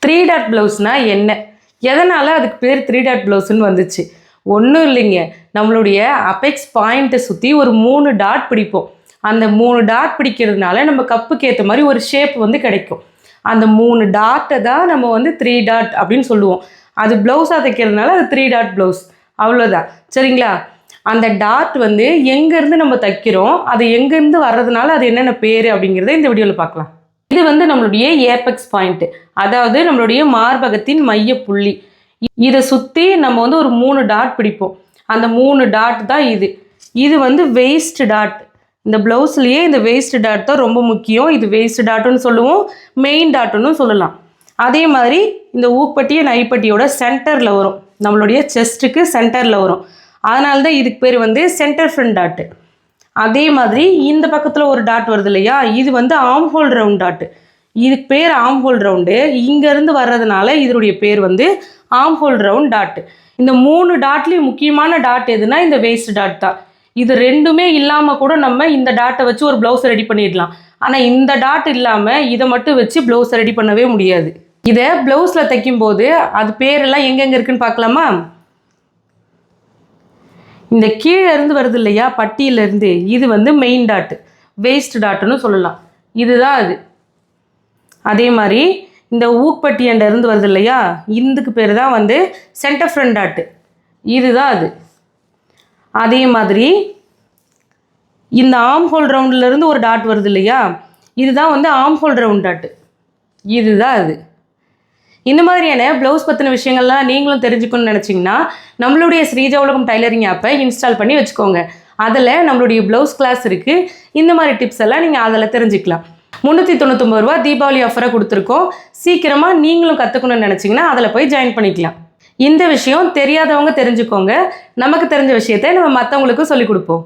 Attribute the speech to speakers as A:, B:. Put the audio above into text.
A: Three dot ப்ளவுஸ்னால் என்ன, எதனால் அதுக்கு பேர் த்ரீ டாட் ப்ளவுஸ்ன்னு வந்துச்சு? ஒன்றும் இல்லைங்க, நம்மளுடைய அபெக்ஸ் பாயிண்ட்டை சுற்றி ஒரு 3 டாட் பிடிப்போம். அந்த 3 டாட் பிடிக்கிறதுனால நம்ம கப்புக்கு ஏற்ற மாதிரி ஒரு ஷேப் வந்து கிடைக்கும். அந்த 3 டாட்டை தான் நம்ம வந்து 3 டாட் அப்படின்னு சொல்லுவோம். அது ப்ளவுஸாக தைக்கிறதுனால அது 3 டாட் ப்ளவுஸ், அவ்வளோதான். சரிங்களா? அந்த டாட் வந்து எங்கேருந்து நம்ம தைக்கிறோம், அது எங்கேருந்து வர்றதுனால அது என்னென்ன பேர் அப்படிங்கிறத இந்த வீடியோவில் பார்க்கலாம். இது வந்து நம்மளுடைய ஏபெக்ஸ் பாயிண்ட்டு, அதாவது நம்மளுடைய மார்பகத்தின் மைய புள்ளி. இதை சுற்றி நம்ம வந்து ஒரு 3 டாட் பிடிப்போம். அந்த 3 டாட் தான் இது. இது வந்து வெயிஸ்ட் டாட். இந்த ப்ளவுஸ்லேயே இந்த வெயிஸ்ட் டாட் தான் ரொம்ப முக்கியம். இது வெயிஸ்ட் டாட்டுன்னு சொல்லுவோம், மெயின் டாட்டுன்னு சொல்லலாம். அதே மாதிரி இந்த ஊப்பட்டி நைப்பட்டியோட சென்டரில் வரும், நம்மளுடைய செஸ்ட்டுக்கு சென்டரில் வரும். அதனால தான் இதுக்கு பேர் வந்து சென்டர் ஃப்ரண்ட் டாட்டு. அதே மாதிரி இந்த பக்கத்தில் ஒரு டாட் வருது இல்லையா, இது வந்து ஆம் ஹோல் ரவுண்ட் டாட்டு. இதுக்கு பேர் ஆம் ஹோல் ரவுண்டு. இங்கேருந்து வர்றதுனால இதனுடைய பேர் வந்து ஆம் ஹோல் ரவுண்ட் டாட்டு. இந்த 3 டாட்லேயும் முக்கியமான டாட் எதுனா இந்த வேஸ்ட் டாட் தான். இது ரெண்டுமே இல்லாமல் கூட நம்ம இந்த டாட்டை வச்சு ஒரு ப்ளவுஸை ரெடி பண்ணிடலாம். ஆனால் இந்த டாட் இல்லாமல் இதை மட்டும் வச்சு ப்ளவுஸை ரெடி பண்ணவே முடியாது. இதை ப்ளவுஸில் தைக்கும்போது அது பேரெல்லாம் எங்கெங்கே இருக்குன்னு பார்க்கலாமா? இந்த கீழே இருந்து வருது இல்லையா, பட்டியிலேருந்து, இது வந்து மெயின் டாட்டு, வேஸ்ட் டாட்டுன்னு சொல்லலாம். இதுதான் அது. அதே மாதிரி இந்த ஊப்பட்டி இருந்து வருது இல்லையா, இதுக்கு பேர் தான் வந்து சென்டர் ஃப்ரண்ட் டாட்டு, இதுதான் அது. அதே மாதிரி இந்த ஆம் ஹோல் ரவுண்ட்லேருந்து ஒரு டாட் வருது இல்லையா, இதுதான் வந்து ஆம் ஹோல் ரவுண்ட் டாட்டு, இதுதான் அது. இந்த மாதிரியான ப்ளவுஸ் பற்றின விஷயங்கள்லாம் நீங்களும் தெரிஞ்சுக்கணும்னு நினச்சிங்கன்னா நம்மளுடைய ஸ்ரீஜா உலகம் டைலரிங் ஆப்பை இன்ஸ்டால் பண்ணி வச்சுக்கோங்க. அதில் நம்மளுடைய ப்ளவுஸ் கிளாஸ் இருக்குது. இந்த மாதிரி டிப்ஸ் எல்லாம் நீங்கள் அதில் தெரிஞ்சுக்கலாம். 399 ரூபா தீபாவளி ஆஃபராக கொடுத்துருக்கோம். சீக்கிரமாக நீங்களும் கற்றுக்கணும்னு நினச்சிங்கன்னா அதில் போய் ஜாயின் பண்ணிக்கலாம். இந்த விஷயம் தெரியாதவங்க தெரிஞ்சுக்கோங்க. நமக்கு தெரிஞ்ச விஷயத்தை நம்ம மற்றவங்களுக்கும் சொல்லிக் கொடுப்போம்.